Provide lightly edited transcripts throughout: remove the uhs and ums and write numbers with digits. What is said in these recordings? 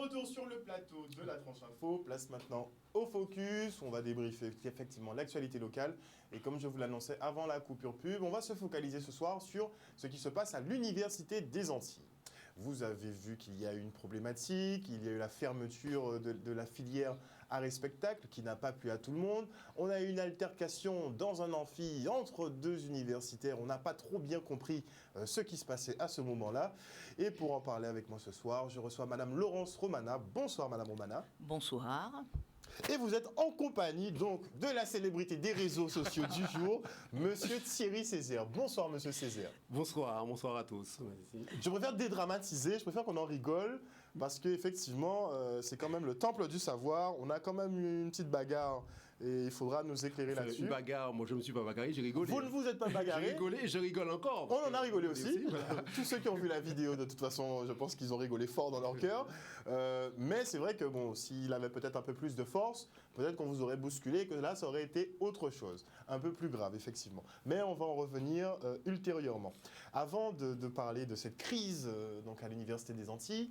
retour sur le plateau de la Tranche Info. Place maintenant au focus. On va débriefer effectivement l'actualité locale. Et comme je vous l'annonçais avant la coupure pub, on va se focaliser ce soir sur ce qui se passe à l'Université des Antilles. Vous avez vu qu'il y a eu une problématique, il y a eu la fermeture de la filière art et spectacle qui n'a pas plu à tout le monde. On a eu une altercation dans un amphi entre deux universitaires. On n'a pas trop bien compris ce qui se passait à ce moment-là. Et pour en parler avec moi ce soir, je reçois Madame Laurence Romana. Bonsoir Madame Romana. Bonsoir. Et vous êtes en compagnie donc de la célébrité des réseaux sociaux du jour, Monsieur Thierry Césaire. Bonsoir Monsieur Césaire. Bonsoir à tous. Merci. Je préfère dédramatiser, je préfère qu'on en rigole, parce qu'effectivement, c'est quand même le temple du savoir. On a quand même eu une petite bagarre et il faudra nous éclairer là-dessus. Une bagarre, moi je ne me suis pas bagarré, j'ai rigolé. Vous ne vous êtes pas bagarré. J'ai rigolé et je rigole encore. On en a rigolé aussi. Voilà. Tous ceux qui ont vu la vidéo, de toute façon, je pense qu'ils ont rigolé fort dans leur cœur. Mais c'est vrai que bon, s'il avait peut-être un peu plus de force, peut-être qu'on vous aurait bousculé et que là, ça aurait été autre chose. Un peu plus grave, effectivement. Mais on va en revenir ultérieurement. Avant de parler de cette crise donc à l'Université des Antilles,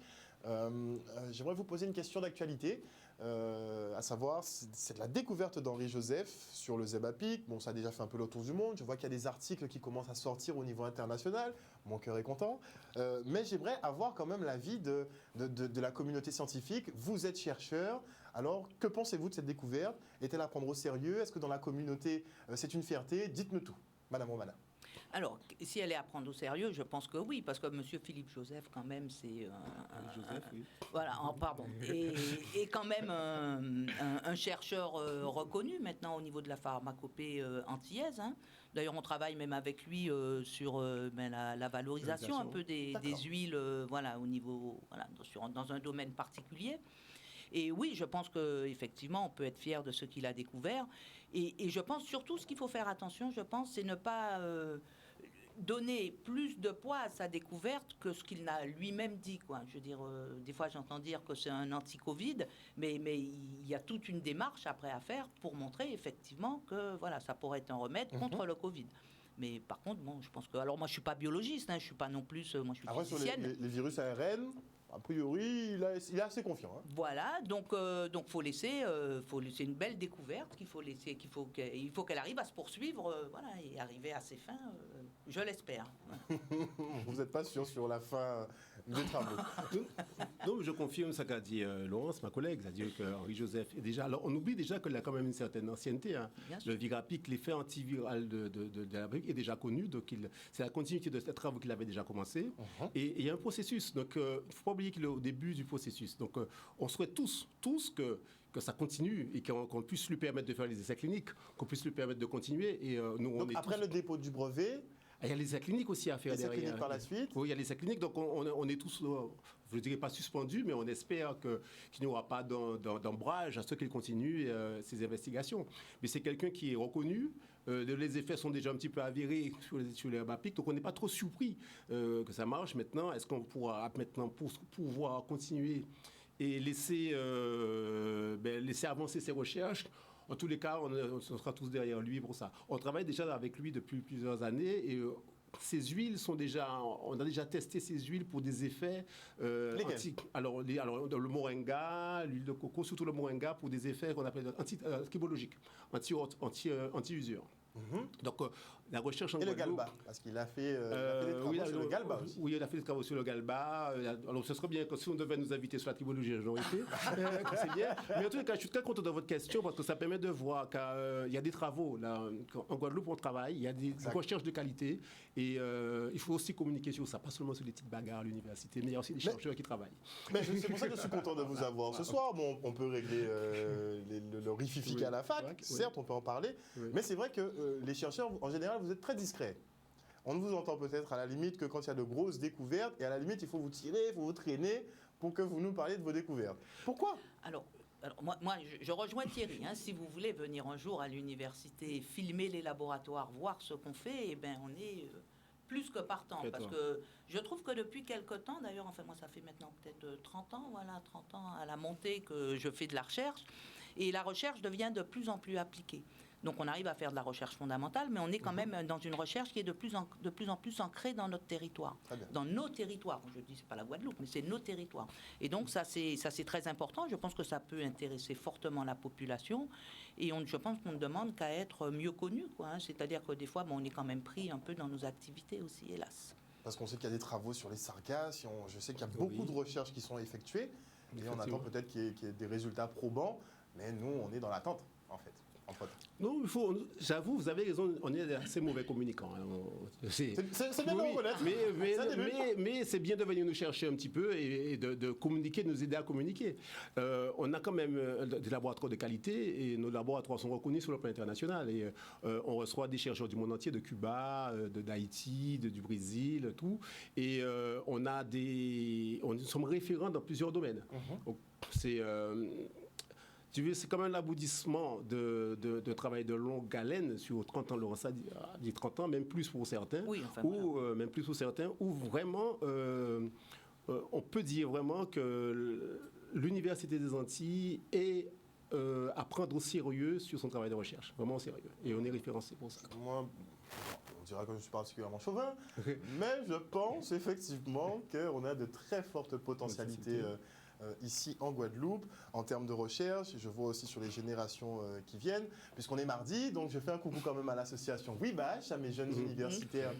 j'aimerais vous poser une question d'actualité, à savoir, c'est de la découverte d'Henri Joseph sur le Zebapik. Bon, ça a déjà fait un peu le tour du monde. Je vois qu'il y a des articles qui commencent à sortir au niveau international. Mon cœur est content. Mais j'aimerais avoir quand même l'avis de la communauté scientifique. Vous êtes chercheur. Alors, que pensez-vous de cette découverte? Est-elle à prendre au sérieux? Est-ce que dans la communauté, c'est une fierté? Dites-nous tout, Madame Romana. Alors, si elle est à prendre au sérieux, je pense que oui, parce que M. Philippe Joseph, quand même, c'est... Joseph, oui. Voilà, pardon. Et quand même un chercheur reconnu maintenant au niveau de la pharmacopée antillaise. Hein. D'ailleurs, on travaille même avec lui sur la valorisation un peu des huiles, voilà, au niveau, voilà, dans un domaine particulier. Et oui, je pense qu'effectivement, on peut être fier de ce qu'il a découvert. Et je pense surtout, ce qu'il faut faire attention, je pense, c'est ne pas donner plus de poids à sa découverte que ce qu'il n'a lui-même dit, quoi. Je veux dire, des fois, j'entends dire que c'est un anti-Covid, mais il y a toute une démarche après à faire pour montrer effectivement que voilà, ça pourrait être un remède contre le Covid. Mais par contre, bon, je pense que... Alors moi, je ne suis pas biologiste, hein, je ne suis pas non plus... moi, je suis physicienne. Sur les virus ARN, a priori, il est assez confiant. Hein. Voilà, donc faut laisser une belle découverte qu'il faut laisser, il faut qu'elle arrive à se poursuivre, voilà, et arriver à ses fins, je l'espère. Vous n'êtes pas sûr sur la fin des travaux. Non, je confirme ce qu'a dit Laurence, ma collègue, c'est-à-dire qu'Henri Joseph est déjà... Alors, on oublie déjà qu'il a quand même une certaine ancienneté. Hein. Le Virapic, l'effet antiviral de la brique est déjà connu, donc c'est la continuité de ces travaux qu'il avait déjà commencé. Et il y a un processus, donc il ne faut pas oublier qu'il est au début du processus. Donc, on souhaite tous que ça continue et qu'on puisse lui permettre de faire les essais cliniques, qu'on puisse lui permettre de continuer. Et, nous, donc, après le dépôt du brevet... Il y a les essais cliniques aussi à faire derrière. Les essais cliniques par la suite. Oui, il y a les essais cliniques. Donc, on est tous, je ne dirais pas suspendus, mais on espère qu'il n'y aura pas d'embrage à ce qu'il continue ses investigations. Mais c'est quelqu'un qui est reconnu. Les effets sont déjà un petit peu avérés sur les Herbapik. Donc, on n'est pas trop surpris que ça marche. Maintenant, est-ce qu'on pourra maintenant pouvoir continuer et laisser avancer ses recherches? En tous les cas, on sera tous derrière lui pour ça. On travaille déjà avec lui depuis plusieurs années et ces huiles sont déjà... On a déjà testé ces huiles pour des effets... alors, le moringa, l'huile de coco, surtout le moringa, pour des effets qu'on appelle antibologiques, anti-usure. Donc, la recherche en Guadeloupe... Et le galba, parce qu'il a fait des travaux sur le galba aussi. Oui, il a fait des travaux sur le galba. Alors, ce serait bien que si on devait nous inviter sur la tribologie, j'aurais été. C'est bien. Mais en tout cas, je suis très content de votre question parce que ça permet de voir qu'il y a des travaux. Là, en Guadeloupe, on travaille, il y a des recherches de qualité et il faut aussi communiquer sur ça, pas seulement sur les petites bagarres à l'université, mais il y a aussi des chercheurs qui travaillent. Mais c'est pour ça que je suis content de vous avoir ce soir. Bon, on peut régler le rififique à la fac, certes, on peut en parler, mais c'est vrai que les chercheurs, en général, vous êtes très discrets. On ne vous entend peut-être à la limite que quand il y a de grosses découvertes, et à la limite, il faut vous tirer, il faut vous traîner pour que vous nous parliez de vos découvertes. Pourquoi ? Alors moi, je rejoins Thierry. Hein, si vous voulez venir un jour à l'université, filmer les laboratoires, voir ce qu'on fait, eh ben, on est plus que partant. Parce que je trouve que depuis quelque temps, d'ailleurs, enfin moi, ça fait maintenant peut-être 30 ans, voilà, 30 ans à la montée que je fais de la recherche, et la recherche devient de plus en plus appliquée. Donc on arrive à faire de la recherche fondamentale, mais on est quand même dans une recherche qui est de plus en plus ancrée dans notre territoire. Dans nos territoires. Je dis, c'est pas la Guadeloupe, mais c'est nos territoires. Et donc ça c'est très important. Je pense que ça peut intéresser fortement la population. Et je pense qu'on ne demande qu'à être mieux connu, quoi, hein. C'est-à-dire que des fois, on est quand même pris un peu dans nos activités aussi, hélas. Parce qu'on sait qu'il y a des travaux sur les sargasses, je sais qu'il y a beaucoup de recherches qui sont effectuées, et on attend peut-être qu'il y ait des résultats probants, mais nous, on est dans l'attente, en fait. Non, j'avoue, vous avez raison, on est assez mauvais communicants. Hein. C'est bien de reconnaître. Mais c'est bien de venir nous chercher un petit peu et de communiquer, de nous aider à communiquer. On a quand même des laboratoires de qualité et nos laboratoires sont reconnus sur le plan international. Et on reçoit des chercheurs du monde entier, de Cuba, d'Haïti, du Brésil, tout. Et nous sommes référents dans plusieurs domaines. Donc, c'est comme un aboutissement de travail de longue haleine sur 30 ans, Laurent dit 30 ans, même plus pour certains, même plus pour certains, où vraiment, on peut dire vraiment que l'Université des Antilles est à prendre au sérieux sur son travail de recherche, vraiment au sérieux, et on est référencé pour ça. Moi, on dira que je suis particulièrement chauvin, mais je pense effectivement qu'on a de très fortes potentialités ici en Guadeloupe, en termes de recherche. Je vois aussi sur les générations qui viennent, puisqu'on est mardi, donc je fais un coucou quand même à l'association WIBACH, à mes jeunes universitaires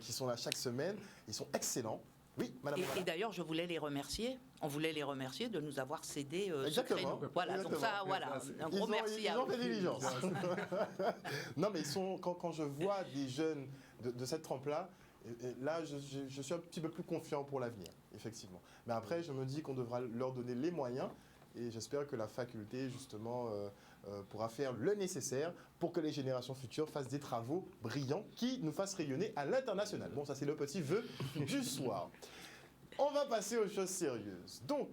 qui sont là chaque semaine. Ils sont excellents. Oui, madame. Et d'ailleurs, je voulais les remercier. On voulait les remercier de nous avoir cédé ce créneau. Voilà, exactement. donc ça, voilà, un gros merci à eux. Ils ont fait diligence. Non, mais quand je vois des jeunes de cette trempe-là, là, je suis un petit peu plus confiant pour l'avenir, effectivement. Mais après, je me dis qu'on devra leur donner les moyens et j'espère que la faculté, justement, pourra faire le nécessaire pour que les générations futures fassent des travaux brillants qui nous fassent rayonner à l'international. Bon, ça, c'est le petit vœu du soir. On va passer aux choses sérieuses. Donc,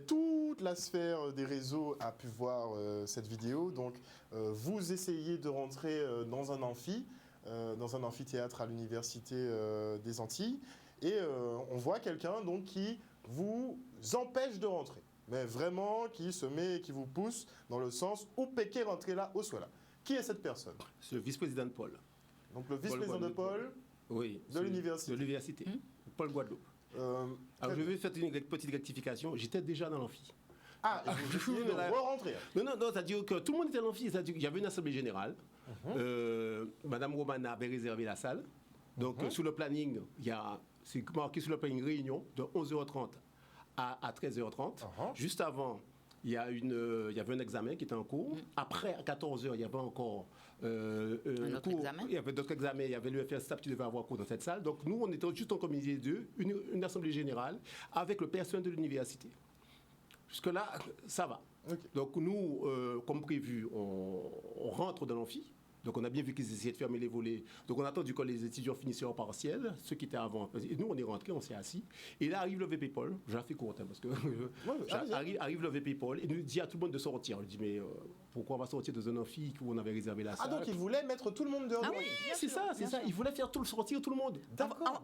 toute la sphère des réseaux a pu voir cette vidéo. Donc, vous essayez de rentrer dans un amphithéâtre à l'Université des Antilles. Et on voit quelqu'un donc qui vous empêche de rentrer. Mais vraiment qui vous pousse dans le sens où Péké rentrer là, où soit là. Qui est cette personne? C'est le vice-président de Paul. Donc le vice-président de Paul de l'université. De l'université. Paul Guadeloupe. Alors je vais faire une petite rectification. J'étais déjà dans l'amphi. Ah, je suis de re-rentrer. Non, c'est-à-dire que tout le monde était dans l'amphi. C'est-à-dire qu'il y avait une assemblée générale. Madame Romana avait réservé la salle. Donc, sur le planning, c'est marqué sur le planning réunion de 11h30 à 13h30. Juste avant, il y avait un examen qui était en cours. Après, à 14h, il y avait encore un autre examen. Il y avait d'autres examens. Il y avait l'UFR STAP qui devait avoir cours dans cette salle. Donc, nous, on était juste en comité d'eux, une assemblée générale avec le personnel de l'université. Jusque-là, ça va. Okay. Donc, nous, comme prévu, on rentre dans l'amphi. Donc, on a bien vu qu'ils essayaient de fermer les volets. Donc, on a attendu que les étudiants finissaient en partiel, ceux qui étaient avant. Et nous, on est rentrés, on s'est assis. Et là, arrive le VP Paul. Je la fais courte, parce que arrive le VP Paul et nous dit à tout le monde de sortir. On lui dit, mais pourquoi on va sortir de un amphi où on avait réservé la salle? Ah, donc il voulait mettre tout le monde dehors? Ah oui, c'est ça. Il voulait faire sortir tout le monde.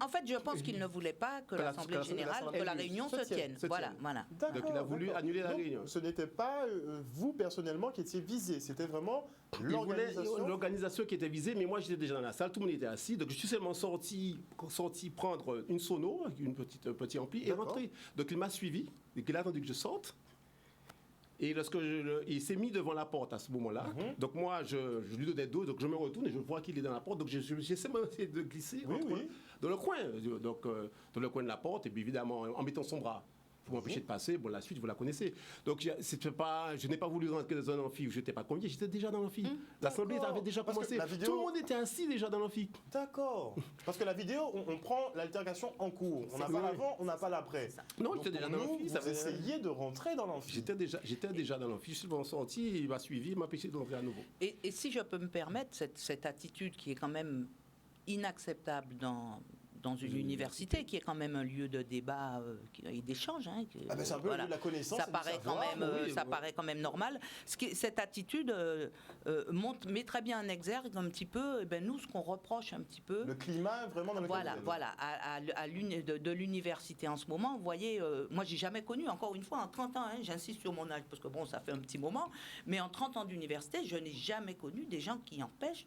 En fait, je pense qu'il ne voulait pas que l'Assemblée générale, que la réunion se tienne. Voilà. Donc, il a voulu annuler la réunion. Ce n'était pas vous, personnellement, qui étiez visé. C'était vraiment l'organisation qui était visée, mais moi j'étais déjà dans la salle, tout le monde était assis, donc je suis seulement sorti prendre une sono, une petite ampli, et rentré. Donc il m'a suivi, et il a attendu que je sorte, et il s'est mis devant la porte à ce moment-là, donc moi je lui donnais dos, donc je me retourne et je vois qu'il est dans la porte, donc j'essaie de glisser dans le coin, donc dans le coin de la porte, et puis évidemment en mettant son bras pour m'empêcher de passer. Bon, la suite, vous la connaissez. Donc, je n'ai pas voulu rentrer dans un amphi où je n'étais pas convié. J'étais déjà dans l'amphi. L'assemblée avait déjà commencé. Tout le monde était assis déjà dans l'amphi. D'accord. Parce que la vidéo, on prend l'altercation en cours. On n'a pas l'avant, on n'a pas l'après. Non, j'étais déjà dans l'amphi. Vous essayez de rentrer dans l'amphi. J'étais déjà dans l'amphi. Je suis sorti, il m'a suivi, il m'a empêché de rentrer à nouveau. Et si je peux me permettre, cette attitude qui est quand même inacceptable dans dans une université qui est quand même un lieu de débat et d'échange. Hein, c'est un peu le lieu de la connaissance. Ça paraît quand même normal. Cette attitude met très bien en exergue un petit peu, nous, ce qu'on reproche un petit peu. Le climat, vraiment, dans lequel vous êtes. Voilà, de l'université en ce moment. Vous voyez, moi, j'ai jamais connu, encore une fois, en 30 ans, j'insiste sur mon âge, parce que ça fait un petit moment, mais en 30 ans d'université, je n'ai jamais connu des gens qui empêchent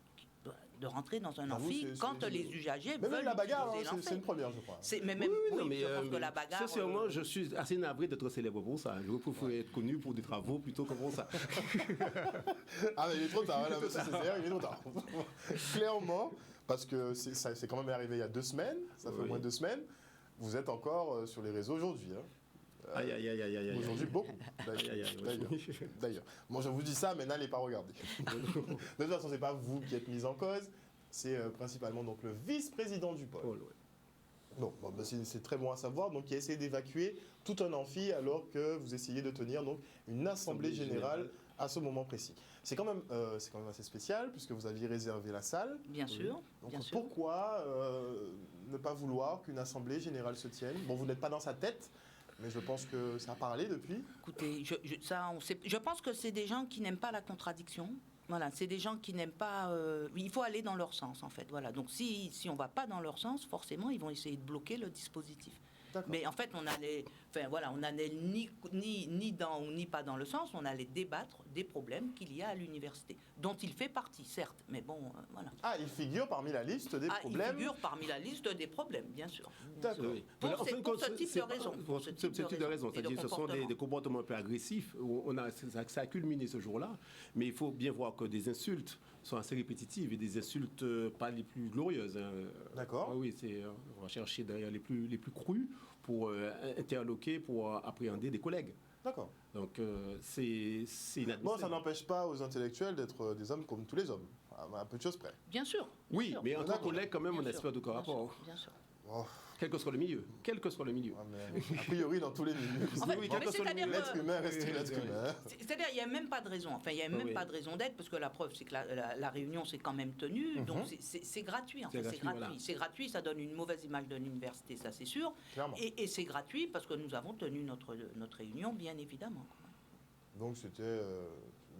de rentrer dans un amphi quand les usagers veulent la bagarre, utiliser c'est une première, je crois. Je pense que la bagarre... Sincèrement, je suis assez navré d'être célèbre pour ça. Je préfère être connu pour des travaux plutôt que pour ça. Mais il est trop tard, là, monsieur Césaire, il est trop tard. Clairement, parce que c'est quand même arrivé il y a 2 semaines, ça fait au moins 2 semaines, vous êtes encore sur les réseaux aujourd'hui. Aïe. Aujourd'hui, beaucoup. D'ailleurs. Bon, je vous dis ça, mais n'allez pas regarder. De toute façon, ce n'est pas vous qui êtes mis en cause, c'est principalement donc, le vice-président du pôle. C'est très bon à savoir. Donc, il a essayé d'évacuer tout un amphi alors que vous essayez de tenir donc, une assemblée générale à ce moment précis. C'est quand même assez spécial puisque vous aviez réservé la salle. Bien sûr. Donc, bien sûr. Pourquoi ne pas vouloir qu'une assemblée générale se tienne? Bon, vous n'êtes pas dans sa tête. Mais je pense que ça a parlé depuis. Écoutez, je pense que c'est des gens qui n'aiment pas la contradiction. Voilà, c'est des gens qui n'aiment pas... il faut aller dans leur sens, en fait. Voilà. Donc, si on ne va pas dans leur sens, forcément, ils vont essayer de bloquer le dispositif. Mais en fait, on n'allait ni dans ou ni pas dans le sens, on allait débattre des problèmes qu'il y a à l'université, dont il fait partie, certes, mais bon, voilà. Il figure parmi la liste des problèmes. Il figure parmi la liste des problèmes, bien sûr. D'accord. Pour ce type de raison. Pour ce type de raison, c'est-à-dire ce sont des comportements un peu agressifs. Ça a culminé ce jour-là, mais il faut bien voir que des insultes sont assez répétitives et des insultes pas les plus glorieuses. D'accord. Oui, on va chercher derrière les plus crues pour interloquer, pour appréhender des collègues. D'accord. Donc c'est inadmissible. Bon, ça n'empêche pas aux intellectuels d'être des hommes comme tous les hommes, à peu de choses près. Bien sûr. Oui, mais entre collègues, quand même, on espère de rapport. Bien sûr. Quel que soit le milieu. A priori, dans tous les milieux. L'être humain reste l'être humain. C'est-à-dire, il n'y a même pas de raison. Enfin, il n'y a même pas de raison d'être, parce que la preuve, c'est que la réunion s'est quand même tenue. Donc, c'est gratuit. En fait, c'est gratuit. Voilà. C'est gratuit, ça donne une mauvaise image de l'université, ça c'est sûr. Et c'est gratuit parce que nous avons tenu notre réunion, bien évidemment. Donc, c'était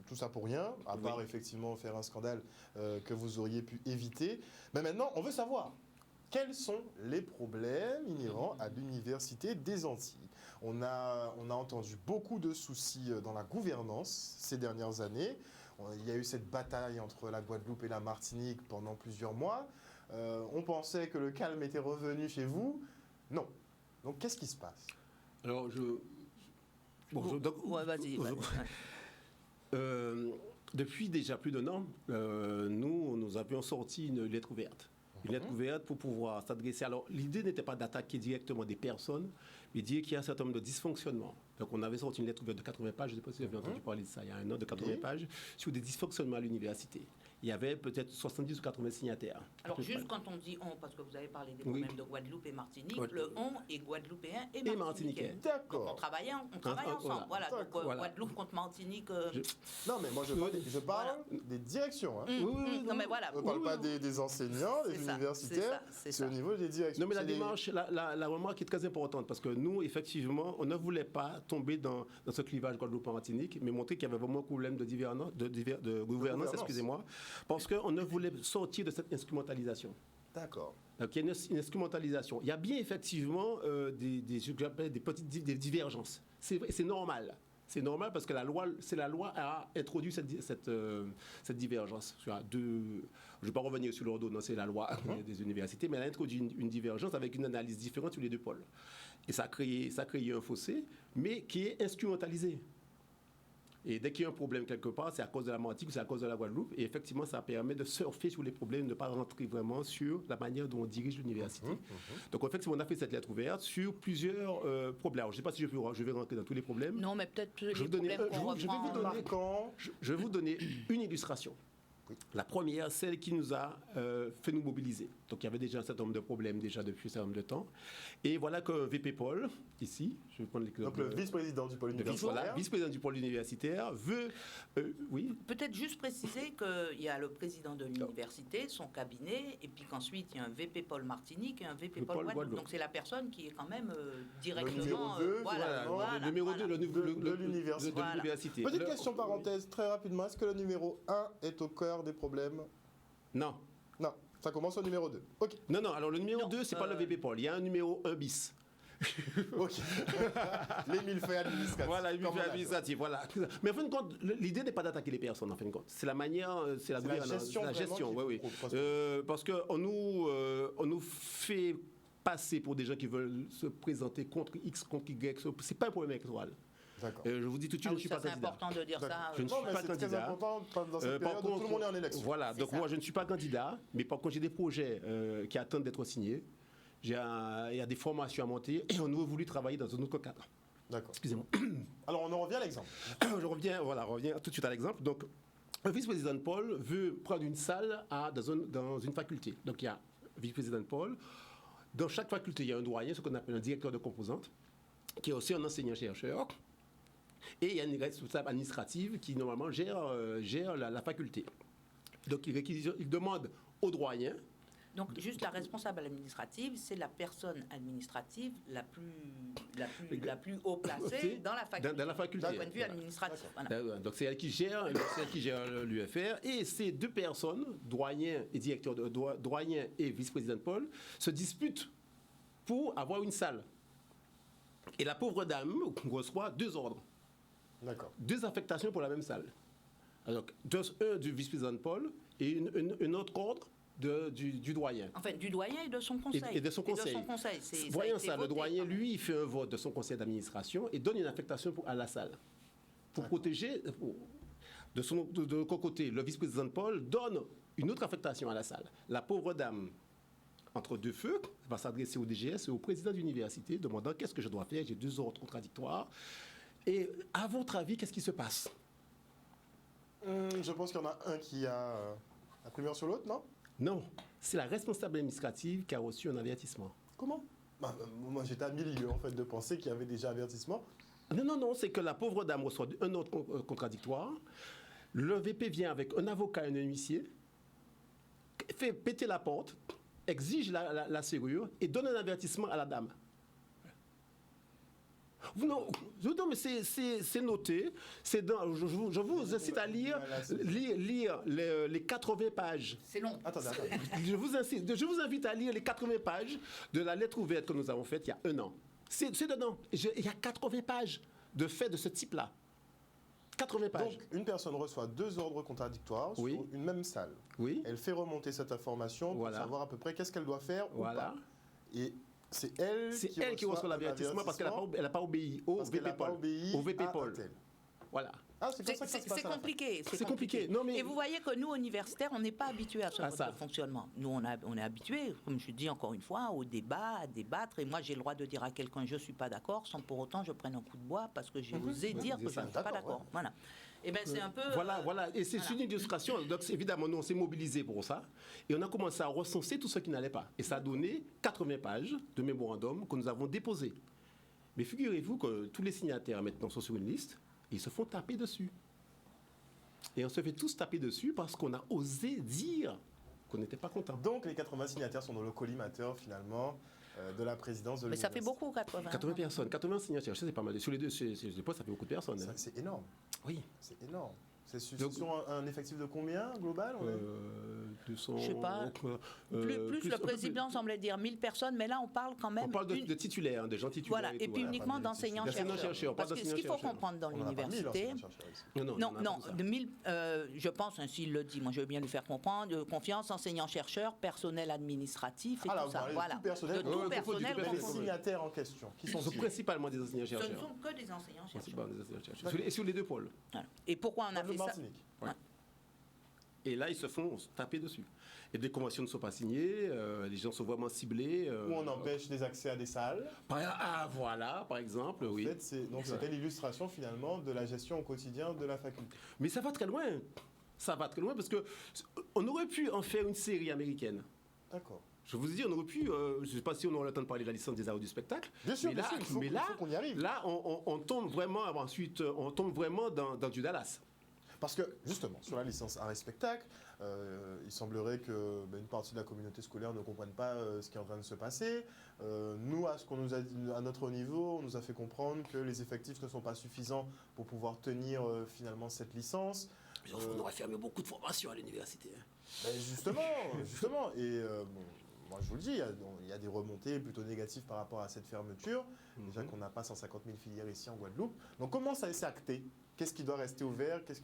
tout ça pour rien, à part effectivement faire un scandale que vous auriez pu éviter. Mais maintenant, on veut savoir. Quels sont les problèmes inhérents à l'université des Antilles? On a entendu beaucoup de soucis dans la gouvernance ces dernières années. Il y a eu cette bataille entre la Guadeloupe et la Martinique pendant plusieurs mois. On pensait que le calme était revenu chez vous. Non. Donc, qu'est-ce qui se passe? Alors, vas-y. Depuis déjà plus d'un an, nous avions sorti une lettre ouverte. Une lettre ouverte pour pouvoir s'adresser. Alors, l'idée n'était pas d'attaquer directement des personnes, mais dire qu'il y a un certain nombre de dysfonctionnements. Donc, on avait sorti une lettre ouverte de 80 pages, je ne sais pas si vous avez entendu parler de ça, il y a un an, de 80 pages, sur des dysfonctionnements à l'université. Il y avait peut-être 70 ou 80 signataires. Alors, juste quand on dit « on », parce que vous avez parlé des problèmes de Guadeloupe et Martinique, le « on » est guadeloupéen et martiniquais. D'accord. Donc, on travaille ensemble. Voilà. Donc, Guadeloupe contre Martinique... Non, mais moi, je parle des directions. Non, mais voilà. On ne parle pas des enseignants, des universitaires. C'est au niveau des directions. Non, mais la démarche, la remarque est très importante, parce que nous, effectivement, on ne voulait pas tomber dans ce clivage Guadeloupe-Martinique, mais montrer qu'il y avait vraiment un problème de gouvernance, excusez-moi, parce qu'on ne voulait sortir de cette instrumentalisation. D'accord. Donc il y a une instrumentalisation. Il y a bien effectivement des divergences. C'est normal. C'est normal parce que la loi a introduit cette divergence. Je ne vais pas revenir sur l'ordonnance, c'est la loi des universités, mais elle a introduit une divergence avec une analyse différente sur les deux pôles. Et ça a créé un fossé, mais qui est instrumentalisé. Et dès qu'il y a un problème quelque part, c'est à cause de la Martinique ou c'est à cause de la Guadeloupe. Et effectivement, ça permet de surfer sur les problèmes, de ne pas rentrer vraiment sur la manière dont on dirige l'université. Donc, effectivement, on a fait cette lettre ouverte sur plusieurs problèmes. Alors, je ne sais pas si je vais rentrer dans tous les problèmes. Non, mais peut-être les problèmes qu'on reprend. Je vais vous donner une illustration. Oui. La première, celle qui nous a fait nous mobiliser. Donc il y avait déjà un certain nombre de problèmes déjà depuis un certain nombre de temps. Et voilà que VP Paul, ici, je vais prendre l'exemple. Donc le vice-président du pôle universitaire. Voilà, vice-président du pôle universitaire veut... oui. Peut-être juste préciser qu'il y a le président de l'université, son cabinet, et puis qu'ensuite il y a un VP Paul Martinique et un VP Paul Guadeloupe. Donc c'est la personne qui est quand même directement... Le numéro 2, le numéro 2 de l'université. Petite question parenthèse, très rapidement. Est-ce que le numéro 1 est au cœur des problèmes? Non. Non, ça commence au numéro 2. Ok. Non, alors le numéro 2, c'est pas le VP Paul. Il y a un numéro 1 bis. Ok. Les millefeuilles administratifs. Voilà, les millefeuilles administratifs, voilà. Mais en fin de compte, l'idée n'est pas d'attaquer les personnes, en fin de compte. C'est la manière, c'est la gestion, oui. Parce qu'on nous fait passer pour des gens qui veulent se présenter contre X, contre Y. C'est pas un problème électoral. D'accord. Je vous dis tout de suite, je ne suis pas candidat. C'est important de dire ça. Je ne suis pas candidat. C'est très important dans cette période où tout le monde est en élection. Voilà, donc moi je ne suis pas candidat, mais par contre j'ai des projets qui attendent d'être signés. Il y a des formations à monter et on a voulu travailler dans un autre cadre. D'accord. Excusez-moi. Alors on en revient à l'exemple. Je reviens tout de suite à l'exemple. Donc le vice-président Paul veut prendre une salle dans une faculté. Donc il y a le vice-président Paul. Dans chaque faculté, il y a un doyen, ce qu'on appelle un directeur de composante, qui est aussi un enseignant-chercheur. Et il y a une responsable administrative qui, normalement, gère la faculté. Donc, il demande au doyen... Donc, juste la responsable administrative, c'est la personne administrative la plus haut placée dans la faculté. Dans la faculté. D'un point de vue administratif. Voilà. Donc, c'est elle qui gère l'UFR. Et ces deux personnes, doyen et directeur, doyen et vice-président Paul, se disputent pour avoir une salle. Et la pauvre dame reçoit 2 ordres. D'accord. 2 affectations pour la même salle. Alors, un du vice-président Paul et un autre ordre du doyen. En fait, du doyen et de son conseil. Et de son conseil. Voyant ça, le doyen, lui, il fait un vote de son conseil d'administration et donne une affectation à la salle. Pour protéger, de son côté, le vice-président Paul donne une autre affectation à la salle. La pauvre dame, entre deux feux, va s'adresser au DGS et au président de l'université, demandant qu'est-ce que je dois faire, j'ai 2 ordres contradictoires. Et à votre avis, qu'est-ce qui se passe? Je pense qu'il y en a un qui a la primeur sur l'autre, non? Non, c'est la responsable administrative qui a reçu un avertissement. Comment? Moi, j'étais à milieu, en fait, de penser qu'il y avait déjà avertissement. Non, c'est que la pauvre dame reçoit un autre contradictoire. Le VP vient avec un avocat et un huissier, fait péter la porte, exige la serrure et donne un avertissement à la dame. Non, mais c'est noté. Je vous incite à lire les 80 pages. C'est long. Attendez. Je vous invite à lire les 80 pages de la lettre ouverte que nous avons faite il y a 1 an. C'est dedans. Il y a 80 pages de faits de ce type-là. 80 pages. Donc, une personne reçoit 2 ordres contradictoires sur une même salle. Oui. Elle fait remonter cette information pour savoir à peu près qu'est-ce qu'elle doit faire ou pas. Et c'est elle qui reçoit l'avertissement parce qu'elle n'a pas obéi au VP Paul. Voilà. Ah, c'est comme ça que ça se passe. C'est compliqué. C'est compliqué. Non, mais... Et vous voyez que nous, universitaires, on n'est pas habitués à ce mode de fonctionnement. Nous, on est habitués, comme je dis encore une fois, au débat, à débattre. Et moi, j'ai le droit de dire à quelqu'un je ne suis pas d'accord, sans pour autant je prenne un coup de bois parce que j'ai osé dire que je ne suis pas d'accord. Ouais. Voilà. Et bien, c'est un peu... Voilà. Et c'est une illustration. Donc, évidemment, nous, on s'est mobilisés pour ça. Et on a commencé à recenser tout ce qui n'allait pas. Et ça a donné 80 pages de mémorandum que nous avons déposé. Mais figurez-vous que tous les signataires maintenant sont sur une liste. Ils se font taper dessus. Et on se fait tous taper dessus parce qu'on a osé dire qu'on n'était pas content. Donc les 80 signataires sont dans le collimateur finalement de la présidence de l'université. Mais ça fait beaucoup, 80. 80 personnes, 80 signataires, je sais, c'est pas mal. Sur les deux postes, ça fait beaucoup de personnes. C'est énorme. Oui. C'est énorme. C'est sur un effectif de combien global? 200. Je sais pas. Plus le président semblait dire 1000 personnes, mais là on parle quand même. On parle de titulaires, de gens titulaires. Voilà, et puis uniquement d'enseignants-chercheurs. Parce que ce qu'il faut comprendre dans l'université. Non, de 1000, je pense, ainsi il le dit, moi je veux bien lui faire comprendre, confiance, enseignants-chercheurs, personnel administratif et tout ça. Voilà. De tout personnel. Les signataires en question, qui sont principalement des enseignants-chercheurs. Ce ne sont que des enseignants-chercheurs. Et sur les 2 pôles. Et pourquoi on a fait ça? Ouais. Et là, ils se font taper dessus. Et des conventions ne sont pas signées, les gens sont vraiment ciblés. Où on empêche des accès à des salles. Voilà, par exemple, oui. En fait, c'était l'illustration finalement de la gestion au quotidien de la faculté. Mais ça va très loin. Ça va très loin parce qu'on aurait pu en faire une série américaine. D'accord. Je vous dis, on aurait pu, je ne sais pas si on aura le temps de parler de la licence des arts du spectacle. Bien sûr, mais là, il faut qu'on y arrive. Là, on tombe vraiment, ensuite, on tombe vraiment dans du Dallas. Parce que, justement, sur la licence art et spectacle, il semblerait que une partie de la communauté scolaire ne comprenne pas ce qui est en train de se passer. Nous, à ce qu'on nous a dit, à notre niveau, on nous a fait comprendre que les effectifs ne sont pas suffisants pour pouvoir tenir finalement cette licence. On aurait fermé beaucoup de formations à l'université. Justement. Et moi, je vous le dis, il y a des remontées plutôt négatives par rapport à cette fermeture. Déjà qu'on n'a pas 150 000 filières ici en Guadeloupe. Donc, comment ça s'est acté? Qu'est-ce qui doit rester ouvert? Qu'est-ce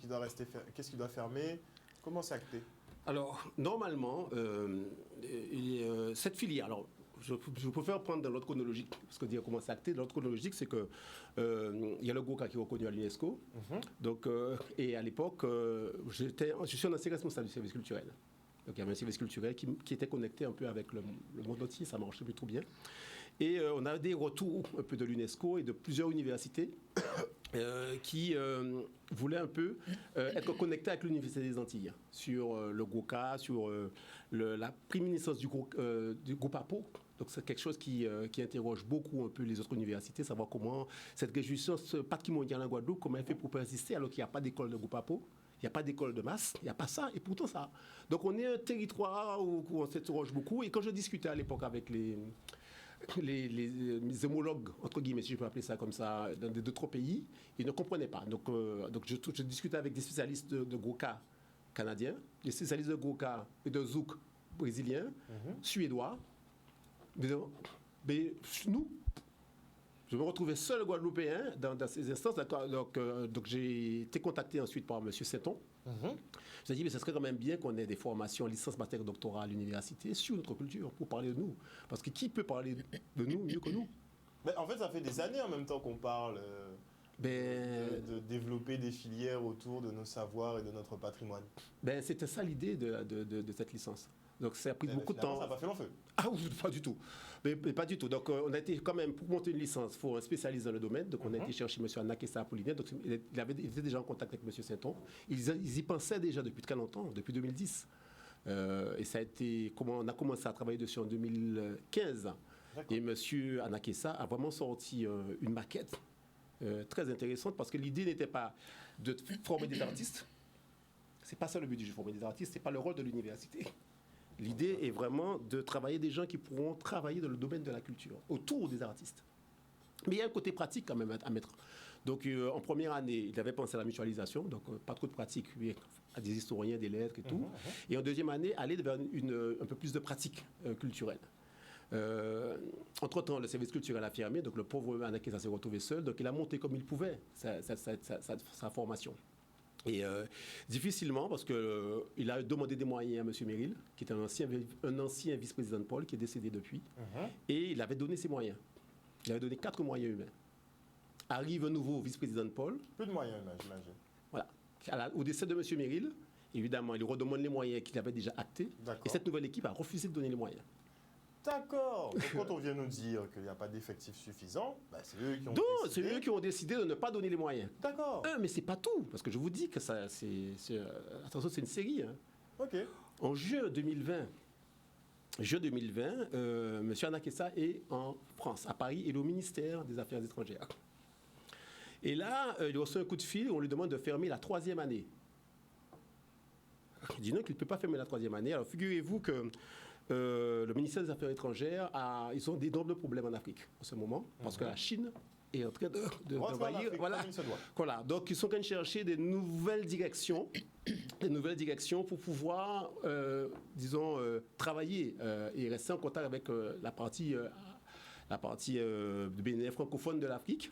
qui doit fermer? Comment c'est acté? Alors, normalement, cette filière, alors, je préfère prendre dans l'ordre chronologique, parce que dire comment c'est acté, l'ordre chronologique, c'est que il y a le GOCA qui est reconnu à l'UNESCO. Donc, et à l'époque, je suis un ancien responsable du service culturel. Donc, il y avait un service culturel qui était connecté un peu avec le monde entier, ça marchait plutôt bien. Et on a des retours un peu de l'UNESCO et de plusieurs universités qui voulaient un peu être connectés avec l'Université des Antilles sur le GOCA, sur la préminiscence du GOPAPO. Donc c'est quelque chose qui interroge beaucoup un peu les autres universités, savoir comment cette réjouissance patrimoniale en Guadeloupe, comment elle fait pour persister alors qu'il n'y a pas d'école de GOPAPO. Il n'y a pas d'école de masse, il n'y a pas ça, et pourtant ça. Donc on est un territoire où on s'interroge beaucoup. Et quand je discutais à l'époque avec les homologues, entre guillemets, si je peux appeler ça comme ça, dans d'autres pays, ils ne comprenaient pas. Donc je discutais avec des spécialistes de GOCA canadiens, des spécialistes de GOCA et de Zouk brésiliens, suédois. Mais nous, je me retrouvais seul Guadeloupéen dans ces instances. Donc j'ai été contacté ensuite par M. Seton. Je me suis dit, mais ce serait quand même bien qu'on ait des formations licence, master, doctorat à l'université sur notre culture pour parler de nous. Parce que qui peut parler de nous mieux que nous? Mais en fait, ça fait des années en même temps qu'on parle de développer des filières autour de nos savoirs et de notre patrimoine. C'était ça l'idée de cette licence. Donc ça a pris beaucoup de temps. Ça n'a pas fait long feu. Ah oui, pas du tout. Mais pas du tout. Donc on a été quand même, pour monter une licence, il faut un spécialiste dans le domaine. Donc on a été chercher M. Anakessa Apollinaire. Donc il était déjà en contact avec M. Sainton. Ils y pensaient déjà depuis très longtemps, depuis 2010. Et ça a été, on a commencé à travailler dessus en 2015. Et M. Anakessa a vraiment sorti une maquette très intéressante parce que l'idée n'était pas de former des artistes. C'est pas ça le but du jeu, former des artistes. C'est pas le rôle de l'université. L'idée est vraiment de travailler des gens qui pourront travailler dans le domaine de la culture, autour des artistes. Mais il y a un côté pratique quand même à mettre. Donc en première année, il avait pensé à la mutualisation, donc pas trop de pratique, à des historiens, des lettres et tout. Et en deuxième année, aller vers un peu plus de pratique culturelle. Entre-temps, le service culturel a fermé, donc le pauvre Anakessa s'est retrouvé seul, donc il a monté comme il pouvait sa formation. Et difficilement, parce qu'il a demandé des moyens à M. Merrill, qui était un ancien vice-président de Paul, qui est décédé depuis, et il avait donné ses moyens. Il avait donné 4 moyens humains. Arrive un nouveau vice-président de Paul. Peu de moyens humains, j'imagine. Voilà. Au décès de M. Merrill, évidemment, il redemande les moyens qu'il avait déjà actés, et cette nouvelle équipe a refusé de donner les moyens. D'accord. Donc quand on vient nous dire qu'il n'y a pas d'effectifs suffisants, c'est eux qui ont décidé. C'est eux qui ont décidé de ne pas donner les moyens. D'accord. Mais c'est pas tout, parce que je vous dis que ça, attention, c'est une série. Ok. En juin 2020, M. Anakessa est en France, à Paris, il est au ministère des Affaires étrangères. Et là, il reçoit un coup de fil, on lui demande de fermer la 3e année. Il dit non, qu'il ne peut pas fermer la 3e année. Alors figurez-vous que le ministère des Affaires étrangères, ils ont d'énormes problèmes en Afrique en ce moment, parce que la Chine est en train d'envahir. Voilà. Donc ils sont en train de chercher des nouvelles directions pour pouvoir, travailler et rester en contact avec la partie de BNF francophone de l'Afrique.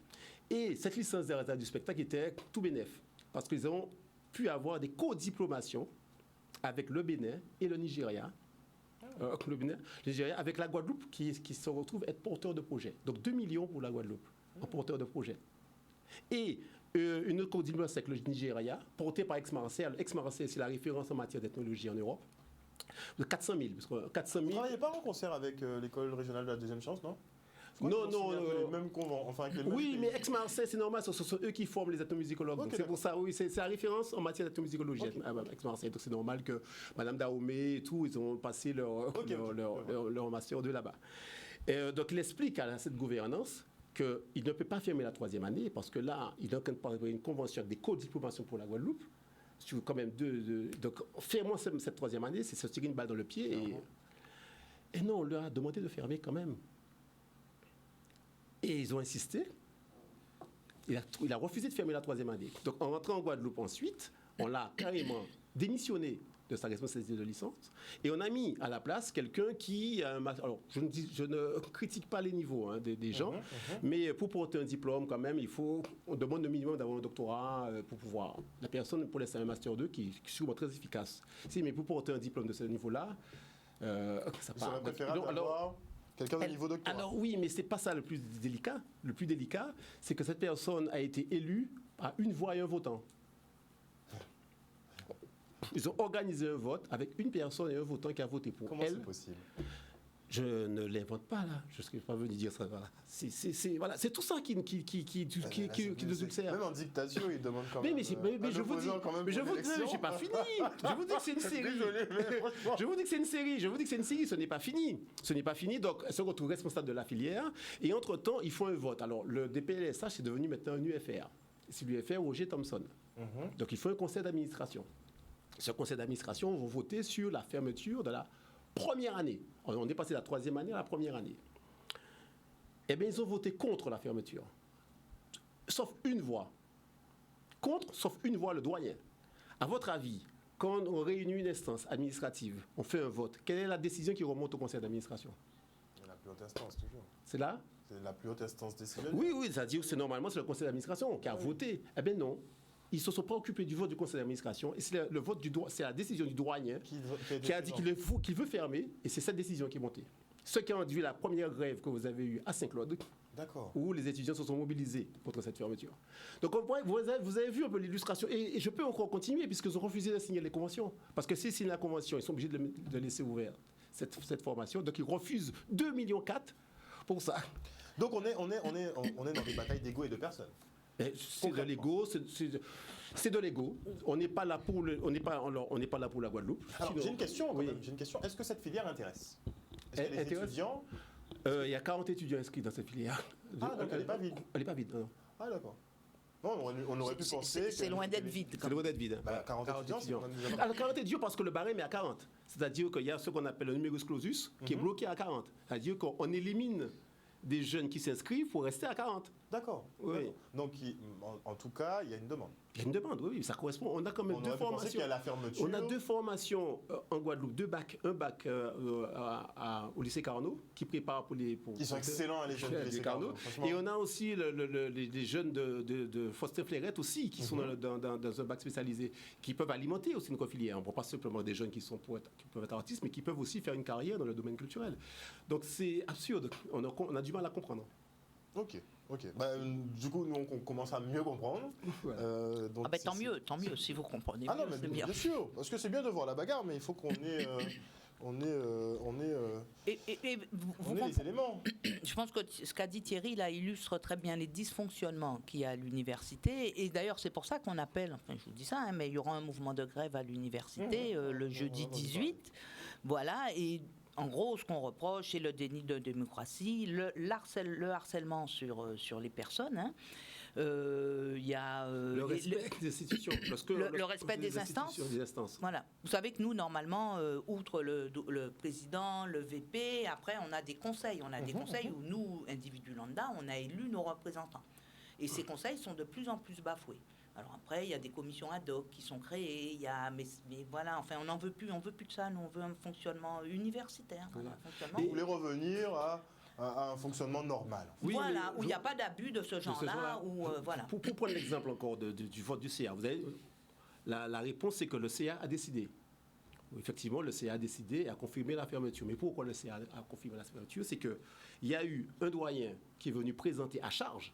Et cette licence des arts du spectacle était tout BNF, parce qu'ils ont pu avoir des co-diplomations avec le Bénin et le Nigeria. Le Nigeria, avec la Guadeloupe qui se retrouve être porteur de projet. Donc 2 millions pour la Guadeloupe en porteur de projet. Et une autre co-diplomatie avec le Nigeria, portée par Aix-Marseille. Aix-Marseille, c'est la référence en matière d'ethnologie en Europe. De 400 000. Vous ne travaillez pas en concert avec l'école régionale de la deuxième chance, non? Non, Ils ont signé un peu non. les mêmes enfin, avec les mêmes Oui, pays. mais Aix-Marseille, c'est normal, ce sont eux qui forment les ethnomusicologues. Ok, Donc c'est d'accord. pour ça, oui, c'est la référence en matière d'ethnomusicologie, Ok. Aix-Marseille. Donc c'est normal que Madame Dahomey et tout, ils ont passé leur master 2 là-bas. Donc il explique à cette gouvernance qu'il ne peut pas fermer la 3e année parce que là, il est en train de parler une convention avec des co-diplomations pour la Guadeloupe. Sur quand même donc fermons cette 3e année, c'est se tirer une balle dans le pied. Et non, on leur a demandé de fermer quand même. Et ils ont insisté. Il a refusé de fermer la 3e année. Donc, en rentrant en Guadeloupe ensuite, on l'a carrément démissionné de sa responsabilité de licence et on a mis à la place quelqu'un qui a un master. Alors, je ne critique pas les niveaux des gens, mais pour porter un diplôme, quand même, on demande au minimum d'avoir un doctorat pour pouvoir. La personne, pour laisser un master 2 qui est sûrement très efficace. Si, mais pour porter un diplôme de ce niveau-là, ça Il part. serait préférable d'avoir quelqu'un de niveau doctorat. Alors oui, mais c'est pas ça le plus délicat. Le plus délicat, c'est que cette personne a été élue à une voix et un votant. Ils ont organisé un vote avec une personne et un votant qui a voté pour Comment elle. c'est possible? Je ne l'invente pas là. Je ne suis pas venu dire ça. Voilà. C'est tout ça qui nous ulcère. Même en dictature, ils demandent quand Mais même. je vous dis, j'ai pas fini. Je vous dis que c'est une série. Désolé, mais franchement. Je vous dis que c'est une série. Ce n'est pas fini. Ce n'est pas fini. Donc, elles se retrouvent responsables de la filière. Et entre-temps, ils font un vote. Alors, le DPLSH, c'est devenu maintenant un UFR. C'est l'UFR Roger Thompson. Donc, il faut un conseil d'administration. Ce conseil d'administration va voter sur la fermeture de la première année. On est passé de la 3e année à la première année. Eh bien, ils ont voté contre la fermeture. Sauf une voix. Contre, sauf une voix, le doyen. À votre avis, quand on réunit une instance administrative, on fait un vote, quelle est la décision qui remonte au conseil d'administration? C'est la plus haute instance, toujours. C'est là? C'est la plus haute instance décisionnelle. Oui, c'est-à-dire que c'est normalement c'est le conseil d'administration qui a voté. Eh bien non. Ils ne se sont pas occupés du vote du conseil d'administration et c'est c'est la décision du doyen qui a dit qu'il veut fermer et c'est cette décision qui est montée. Ce qui a induit la première grève que vous avez eue à Saint-Claude, où les étudiants se sont mobilisés contre cette fermeture. Donc vous avez vu un peu l'illustration et je peux encore continuer puisqu'ils ont refusé de signer les conventions. Parce que s'ils signent la convention, ils sont obligés de laisser ouverte cette formation. Donc ils refusent 2,4 millions pour ça. Donc on est dans des batailles d'ego et de personnes. C'est de l'ego, c'est de l'ego. On n'est pas là pour la Guadeloupe. Alors j'ai une question. Oui. J'ai une question. Est-ce que cette filière intéresse? Est-ce que les étudiants? Il y a 40 étudiants inscrits dans cette filière. Ah donc elle n'est pas vide. Elle n'est pas vide. Non. Ah d'accord. Non, on aurait pu penser. C'est loin d'être vide. C'est loin d'être vide. 40 étudiants. Alors 40 étudiants parce que le barème est à 40. C'est-à-dire qu'il y a ce qu'on appelle le numerus clausus qui est bloqué à 40. C'est-à-dire qu'on élimine des jeunes qui s'inscrivent pour rester à 40. D'accord. Oui. Donc, en tout cas, il y a une demande. Il y a une demande, oui, ça correspond. On a quand même deux formations. Qu'il y a la fermeture. On a 2 formations en Guadeloupe, 2 bacs, un bac au lycée Carnot qui prépare pour les. Ils sont excellents, les jeunes du lycée Carnot. Et on a aussi les jeunes de Faustin Fleurette aussi qui sont dans un bac spécialisé, qui peuvent alimenter aussi une filière. On ne prend pas simplement des jeunes qui peuvent être artistes, mais qui peuvent aussi faire une carrière dans le domaine culturel. Donc c'est absurde. On a du mal à comprendre. Ok. Du coup, nous, on commence à mieux comprendre. Donc, tant mieux, si vous comprenez mieux, non, mais c'est bien. Bien sûr, parce que c'est bien de voir la bagarre, mais il faut qu'on ait, les éléments. Je pense que ce qu'a dit Thierry, là, illustre très bien les dysfonctionnements qu'il y a à l'université. Et d'ailleurs, c'est pour ça qu'on appelle, enfin, je vous dis ça, mais il y aura un mouvement de grève à l'université le jeudi 18. Voilà, et en gros, ce qu'on reproche, c'est le déni de démocratie, le harcèlement sur les personnes. Il y a le respect des institutions. Le respect des instances. Voilà. Vous savez que nous, normalement, outre le président, le VP, après, on a des conseils. On a des conseils où nous, individus lambda, on a élu nos représentants. Et ces conseils sont de plus en plus bafoués. Alors après, il y a des commissions ad hoc qui sont créées, mais voilà, enfin, on veut plus de ça, nous on veut un fonctionnement universitaire. Voilà. Vous voulez revenir à un fonctionnement normal. Oui, voilà, où il n'y a pas d'abus de ce genre-là. Voilà. Pour prendre l'exemple encore du vote du CA, vous avez, la réponse c'est que le CA a décidé. Effectivement, le CA a décidé et a confirmé la fermeture. Mais pourquoi le CA a confirmé la fermeture? C'est qu'il y a eu un doyen qui est venu présenter à charge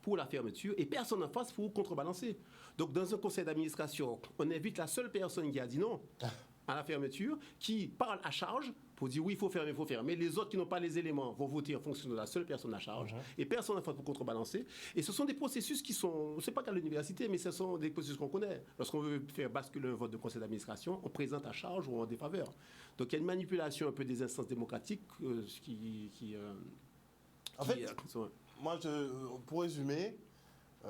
pour la fermeture et personne en face pour contrebalancer. Donc dans un conseil d'administration, on invite la seule personne qui a dit non à la fermeture, qui parle à charge pour dire oui, il faut faire, mais il faut faire. Mais les autres qui n'ont pas les éléments vont voter en fonction de la seule personne à charge. Et personne n'a fait pour contrebalancer. Et ce sont des processus qui sont, c'est pas qu'à l'université, mais ce sont des processus qu'on connaît. Lorsqu'on veut faire basculer un vote de conseil d'administration, on présente à charge ou en défaveur. Donc il y a une manipulation un peu des instances démocratiques En fait, moi, pour résumer,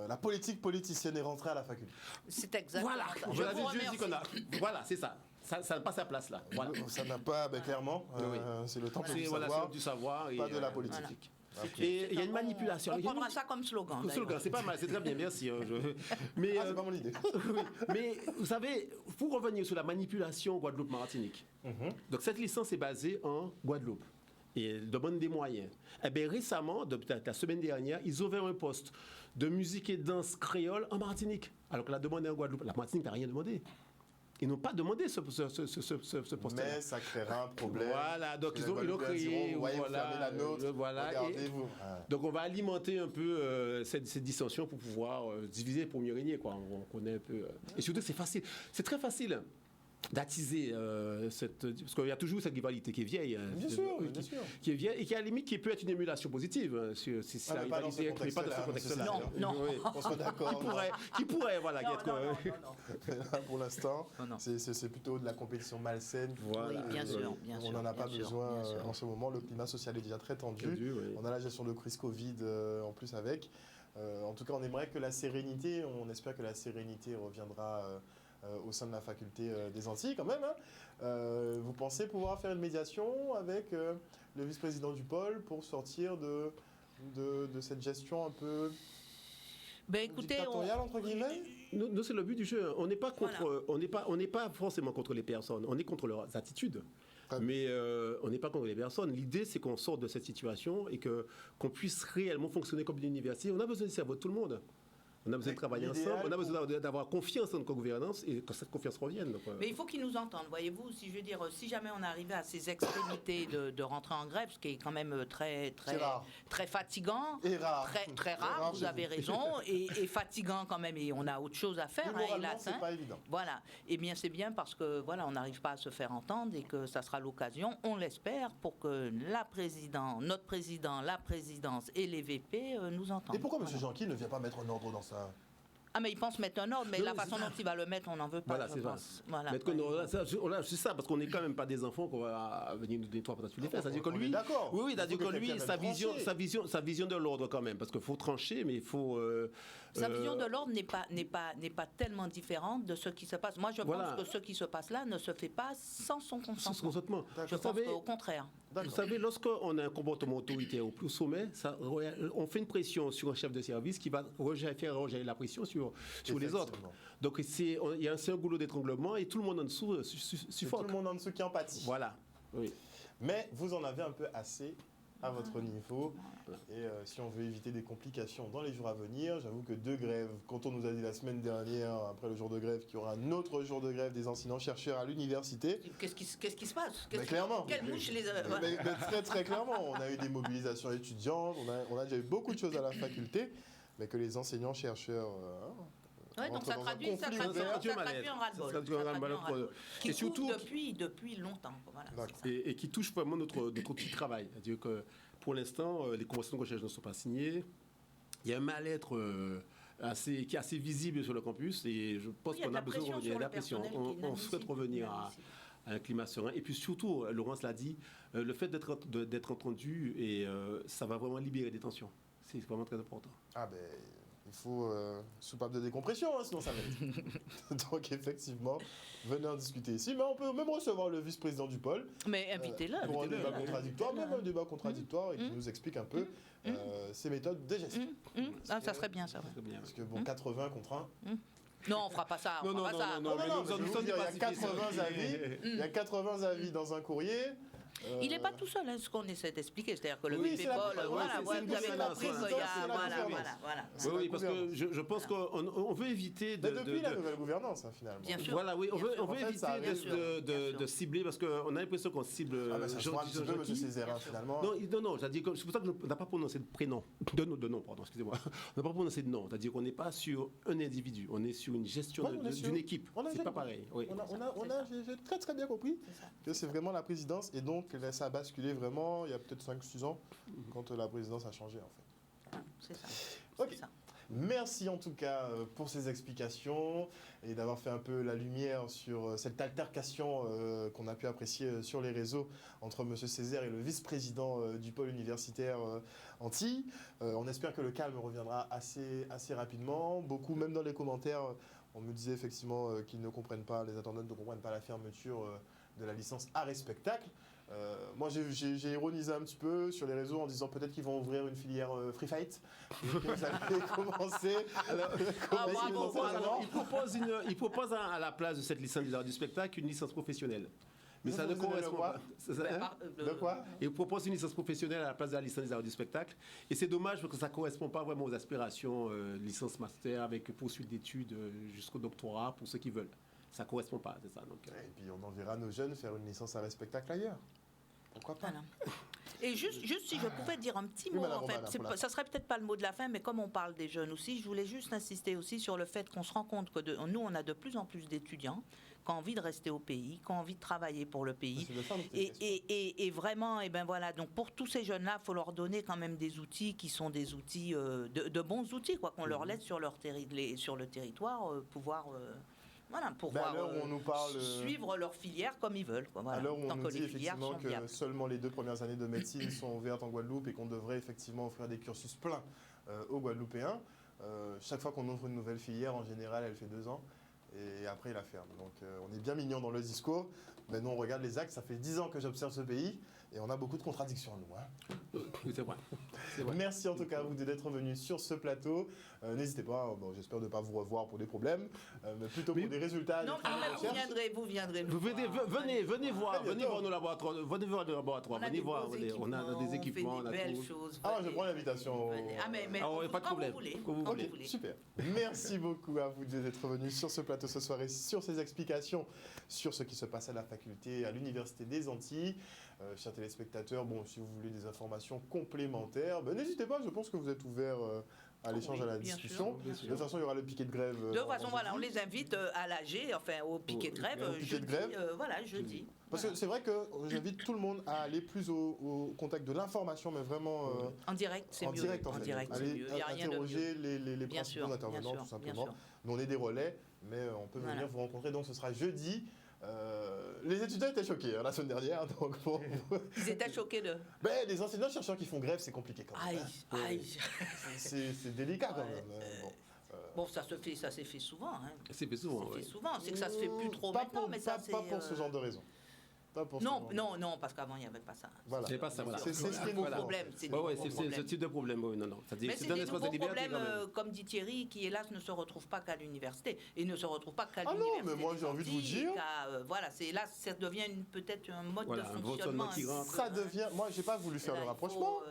la politique politicienne est rentrée à la faculté. C'est exactement voilà, ça. voilà, je dis qu'on a. Voilà, c'est ça. Ça n'a pas sa place là. Voilà. Ça n'a pas, clairement, c'est le temps C'est du savoir. Pas de la politique. Voilà. Et il y a une manipulation. On prendra ça comme slogan. C'est pas mal, c'est très bien, merci. Mais, c'est pas mon idée. oui, mais vous savez, pour revenir sur la manipulation Guadeloupe-Martinique, donc cette licence est basée en Guadeloupe et demande des moyens. Eh bien, récemment, peut-être la semaine dernière, ils ont ouvert un poste de musique et danse créole en Martinique, alors que la demande est en Guadeloupe. La Martinique n'a rien demandé. Ils n'ont pas demandé ce poste-là. Mais ça créera un problème. Voilà, donc ils ont créé. Voilà, la nôtre. Voilà. Donc on va alimenter un peu cette dissension pour pouvoir diviser pour mieux régner, quoi. On connaît un peu. Et surtout, c'est facile. C'est très facile d'attiser parce qu'il y a toujours cette rivalité qui est vieille. Bien sûr. Qui est vieille et qui à la limite qui peut être une émulation positive. Si la rivalité n'est pas dans ce contexte-là. Non. Oui, on soit d'accord. Qui pourrait, voilà. Pour l'instant, c'est plutôt de la compétition malsaine. Voilà. Oui, bien sûr. On n'en a pas besoin en ce moment. Le climat social est déjà très tendu. On a la gestion de crise Covid en plus avec. En tout cas, on aimerait que la sérénité, on espère que la sérénité reviendra au sein de la faculté des Antilles quand même. Vous pensez pouvoir faire une médiation avec le vice-président du pôle pour sortir de cette gestion un peu dictatoriale, entre guillemets? Nous, c'est le but du jeu. On n'est pas contre, on n'est pas forcément contre les personnes. On est contre leurs attitudes. Mais on n'est pas contre les personnes. L'idée, c'est qu'on sorte de cette situation et qu'on puisse réellement fonctionner comme une université. On a besoin du cerveau de tout le monde. On a besoin de travailler ensemble, on a besoin d'avoir confiance dans notre gouvernance et que cette confiance revienne. Donc, mais il faut qu'ils nous entendent, voyez-vous. Si jamais on arrivait à ces extrémités de rentrer en grève, ce qui est quand même très fatigant, et rare. Très rare, vous avez raison, et fatigant quand même, et on a autre chose à faire. Moralement, c'est pas évident. Voilà. Eh bien, c'est bien parce que on n'arrive pas à se faire entendre et que ça sera l'occasion, on l'espère, pour que notre président, la présidence et les VP nous entendent. Et pourquoi M. Jeanqui ne vient pas mettre un ordre dans ça? Ah, mais il pense mettre un ordre, mais la façon dont il va le mettre, on n'en veut pas. Voilà, c'est ça. Voilà. C'est ça, parce qu'on n'est quand même pas des enfants qu'on va venir nous nettoyer par les fesses. C'est-à-dire que lui, oui, c'est-à-dire que lui, sa vision de l'ordre quand même, parce qu'il faut trancher, mais il faut. Sa vision de l'ordre n'est pas tellement différente de ce qui se passe. Moi, je pense que ce qui se passe là ne se fait pas sans son consentement. Je pense qu'au contraire. Vous savez, lorsqu'on a un comportement autoritaire au plus sommet, on fait une pression sur un chef de service qui va faire rejaillir la pression sur les autres. Donc il y a un goulot d'étranglement et tout le monde en dessous suffoque. Tout le monde en dessous qui empathie. Voilà. Oui. Mais vous en avez un peu assez à votre niveau. Et si on veut éviter des complications dans les jours à venir, j'avoue que 2 grèves, quand on nous a dit la semaine dernière, après le jour de grève, qu'il y aura un autre jour de grève des enseignants-chercheurs à l'université. Qu'est-ce qui se passe? Clairement. Quelle mouche les mais très clairement. On a eu des mobilisations étudiantes, on a déjà eu beaucoup de choses à la faculté, mais que les enseignants-chercheurs... donc ça traduit un ras-le-bol. Qui surtout depuis longtemps. Voilà, et qui touche vraiment notre outil de travail. C'est-à-dire que pour l'instant, les conventions de recherche ne sont pas signées. Il y a un mal-être qui est assez visible sur le campus et je pense qu'on a besoin de revenir à la pression. On souhaite revenir à un climat serein. Et puis surtout, Laurence l'a dit, le fait d'être entendu, et ça va vraiment libérer des tensions. C'est vraiment très important. Il faut soupape de décompression, sinon ça m'aide. Donc effectivement, venez en discuter ici. Mais on peut même recevoir le vice-président du pôle. Mais invitez-le. Pour un débat contradictoire, même un débat contradictoire, et qui nous explique un peu ses méthodes de gestion. Ça serait bien, ça. Parce que 80 contre 1... Non, on fera pas ça. Non, il y a 80 avis dans un courrier. Il n'est pas tout seul, ce qu'on essaie d'expliquer. C'est-à-dire que le VP Pôle, vous avez compris qu'il y a... Voilà. Oui, parce que je pense qu'on veut éviter de... Depuis la nouvelle gouvernance, finalement. Bien sûr. Voilà, oui, on veut éviter de cibler, parce qu'on a l'impression qu'on cible... Ça se voit un petit peu, M. Césaire, finalement. Non, c'est pour ça qu'on n'a pas prononcé de prénom. De nom, pardon, excusez-moi. On n'a pas prononcé de nom. C'est-à-dire qu'on n'est pas sur un individu, on est sur une gestion d'une équipe. C'est pas pareil. J'ai très bien compris que c'est vraiment la présidence, et donc que ça a basculé vraiment il y a peut-être 5-6 ans, quand la présidence a changé en fait. C'est ça. Ok. C'est ça. Merci en tout cas pour ces explications et d'avoir fait un peu la lumière sur cette altercation qu'on a pu apprécier sur les réseaux entre M. Césaire et le vice-président du pôle universitaire Antilles. On espère que le calme reviendra assez rapidement. Beaucoup, même dans les commentaires, on me disait effectivement qu'ils ne comprennent pas, les internautes ne comprennent pas la fermeture de la licence art et spectacle. Moi, j'ai ironisé un petit peu sur les réseaux en disant peut-être qu'ils vont ouvrir une filière free fight. Et que vous allez commencer. Il propose à la place de cette licence des arts du spectacle une licence professionnelle. Mais ça ne correspond pas. De quoi? Il propose une licence professionnelle à la place de la licence des arts du spectacle. Et c'est dommage parce que ça ne correspond pas vraiment aux aspirations licence master avec poursuite d'études jusqu'au doctorat pour ceux qui veulent. Ça ne correspond pas, c'est ça. Donc, Et puis on enverra nos jeunes faire une licence art et spectacle ailleurs. Pourquoi pas? Voilà. Et juste si je pouvais dire un petit mot, Madame enfin, Romana, ça serait peut-être pas le mot de la fin, mais comme on parle des jeunes aussi, je voulais juste insister aussi sur le fait qu'on se rend compte que nous, on a de plus en plus d'étudiants qui ont envie de rester au pays, qui ont envie de travailler pour le pays. Et vraiment, et ben voilà, donc pour tous ces jeunes-là, il faut leur donner quand même des outils qui sont des outils, de bons outils, quoi, qu'on leur laisse sur le territoire, pouvoir... Voilà, pour à l'heure où on nous parle, suivre leur filière comme ils veulent. Quoi, voilà. À l'heure où on Tant nous que dit les filières effectivement sont que viables. seulement les 2 premières années de médecine sont ouvertes en Guadeloupe et qu'on devrait effectivement offrir des cursus pleins aux Guadeloupéens, chaque fois qu'on ouvre une nouvelle filière, en général, elle fait 2 ans et après, il la ferme. Donc on est bien mignon dans le discours, mais nous, on regarde les actes. Ça fait 10 ans que j'observe ce pays et on a beaucoup de contradictions en nous. Hein. c'est vrai. Merci en tout cas à vous d'être venus sur ce plateau. N'hésitez pas, j'espère ne pas vous revoir pour des problèmes, mais plutôt pour des résultats. Non, quand même, vous viendrez. Venez voir nos laboratoires. Venez voir nos laboratoires. Venez voir. On a des équipements. On fait des belles choses. Ah, je prends l'invitation. Mais pas de problème. Quand vous voulez. Super. Merci beaucoup à vous d'être venus sur ce plateau ce soir et sur ces explications sur ce qui se passe à la faculté, à l'Université des Antilles. Chers téléspectateurs, si vous voulez des informations complémentaires, n'hésitez pas, je pense que vous êtes ouverts à l'échange, à la discussion. Bien sûr. De toute façon, il y aura le piquet de grève. De toute façon, voilà, on les invite à l'AG, enfin au piquet de grève, jeudi. Parce que c'est vrai que j'invite tout le monde à aller plus au contact de l'information, mais vraiment... en direct, c'est mieux. Direct, en fait. Direct, c'est Allez mieux. Il n'y a rien de interroger mieux. les principaux intervenants, tout simplement. Bien sûr. Nous, on est des relais, mais on peut venir vous rencontrer. Donc, ce sera jeudi. Les étudiants étaient choqués la semaine dernière. Donc Ils étaient choqués de... Les enseignants-chercheurs qui font grève, c'est compliqué quand même. Aïe. C'est délicat quand même. Ça s'est fait souvent. Hein. C'est fait souvent. C'est que ça se fait plus trop maintenant, mais ça c'est... Pas pour ce genre de raison. Non, parce qu'avant, il n'y avait pas ça. Voilà. C'est pas ça, voilà. C'est ce qui est le problème. C'est ce type de problème, oui, non. Mais c'est des nouveaux problèmes, comme dit Thierry, qui, hélas, ne se retrouvent pas qu'à l'université. Et ne se retrouvent pas qu'à l'université. Ah non, mais moi, j'ai envie de vous dire... Voilà, là, ça devient peut-être un mode de fonctionnement. Ça devient... Moi, j'ai pas voulu faire le rapprochement.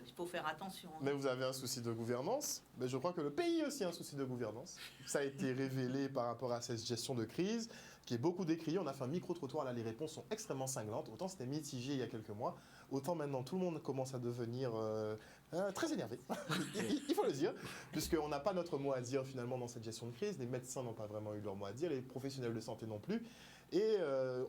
Il faut faire attention. Mais vous avez un souci de gouvernance. Mais je crois que le pays a aussi un souci de gouvernance. Ça a été révélé par rapport à cette gestion de crise, qui est beaucoup décriée. On a fait un micro-trottoir, là, les réponses sont extrêmement cinglantes. Autant c'était mitigé il y a quelques mois, autant maintenant tout le monde commence à devenir très énervé. Il faut le dire, puisqu'on n'a pas notre mot à dire finalement dans cette gestion de crise. Les médecins n'ont pas vraiment eu leur mot à dire, les professionnels de santé non plus. Et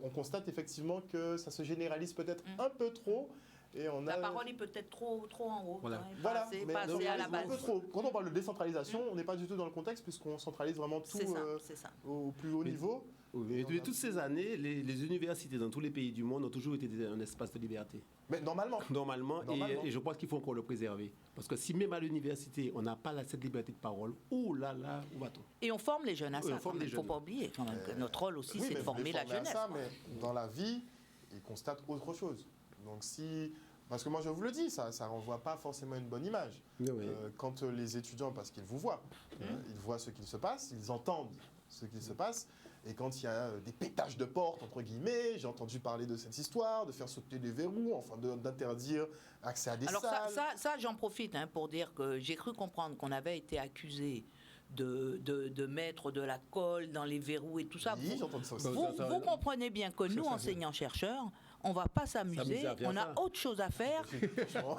on constate effectivement que ça se généralise peut-être un peu trop. Et la parole est peut-être trop en haut. Voilà, pas assez à la base. Un peu trop. Quand on parle de décentralisation, on n'est pas du tout dans le contexte puisqu'on centralise vraiment tout au plus haut niveau. Oui, depuis toutes ces années, les universités dans tous les pays du monde ont toujours été un espace de liberté. Mais normalement. Et je pense qu'il faut encore le préserver. Parce que si même à l'université, on n'a pas cette liberté de parole, où va-t-on? Et on forme les jeunes à ça. Il ne faut pas oublier quand même que notre rôle aussi, c'est de former la jeunesse. Mais dans la vie, ils constatent autre chose. Donc parce que moi je vous le dis, ça renvoie pas forcément une bonne image. Quand les étudiants, parce qu'ils vous voient, ils voient ce qu'il se passe, ils entendent ce qu'il se passe, et quand il y a des pétages de porte, entre guillemets, j'ai entendu parler de cette histoire, de faire sauter des verrous, enfin d'interdire accès à des salles. Alors ça j'en profite pour dire que j'ai cru comprendre qu'on avait été accusé de mettre de la colle dans les verrous et tout ça. Oui, j'entends ça aussi. Vous comprenez bien que nous, enseignants-chercheurs, on va pas s'amuser, à faire on a ça. autre chose à faire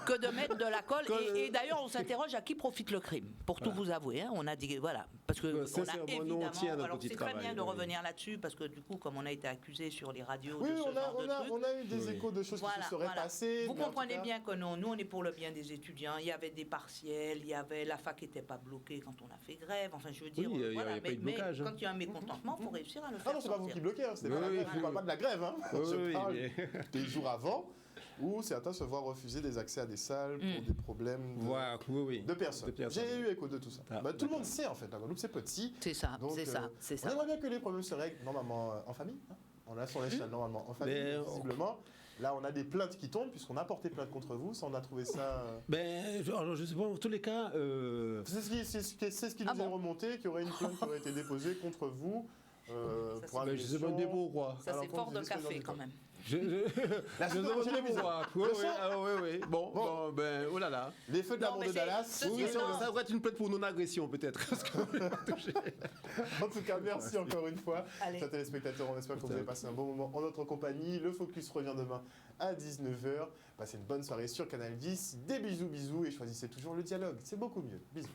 que de mettre de la colle. Et d'ailleurs, on s'interroge à qui profite le crime, pour tout vous avouer. On a dit, voilà, parce que on a Sincèrement, nous, on évidemment... tient à notre Alors, petit c'est très travail, bien de oui. revenir là-dessus, parce que du coup, comme on a été accusé sur les radios Oui, de ce genre de trucs... on a eu des Oui. échos de choses qui Voilà, se seraient voilà. passées. Vous mais en tout comprenez cas- bien que non, nous on est pour le bien des étudiants. Il y avait des partiels, il y avait la fac n'était pas bloquée quand on a fait grève. Enfin, je veux dire, Oui, il y voilà. avait pas eu de blocage, hein. Quand il y a un mécontentement, il faut réussir à le Ah faire non, c'est pas vous sortir. qui bloquez, hein, c'était Oui, pas la oui, grève. Je oui. parle pas de la grève, hein. Oui, Je oui, parle mais- des jours avant, où certains se voient refuser des accès à des salles pour des problèmes Voilà, oui, oui. de personnes. J'ai eu écho de tout ça. Ah, Bah, tout le monde d'accord. sait en fait, la Guadeloupe c'est petit. C'est ça, Donc, c'est ça, c'est On ça. aimerait bien que les problèmes se règlent normalement en famille. Hein. On a son échelle normalement en famille, Mais visiblement. Là, on a des plaintes qui tombent puisqu'on a porté plainte contre vous. Ça, on a trouvé ça. Ben, alors, je sais pas, en tous les cas, C'est ce qui nous Ah bon est remonté, qu'il y aurait une plainte qui aurait été déposée contre vous. Ça, Pour ben, je sais pas agression. bien pourquoi. Ça, Alors, c'est quand fort vous de dites que dans café du quand temps. même. Je La sais pas situation bien est bizarre. pourquoi. Oui, Le oui, son- ah, oui, oui. Bon, Bon. bon, ben, oh là là. Les feux de Non, l'amour mais de c'est- Dallas. ceci Oui, étant- ça devrait être une plainte pour non-agression, peut-être. Parce que- En tout cas, merci encore une fois. Allez. Chers téléspectateurs, on espère que vous avez passé un bon moment en notre compagnie. Le Focus revient demain à 19h. Passez une bonne soirée sur Canal 10. Des bisous, bisous et choisissez toujours le dialogue. C'est beaucoup mieux. Bisous.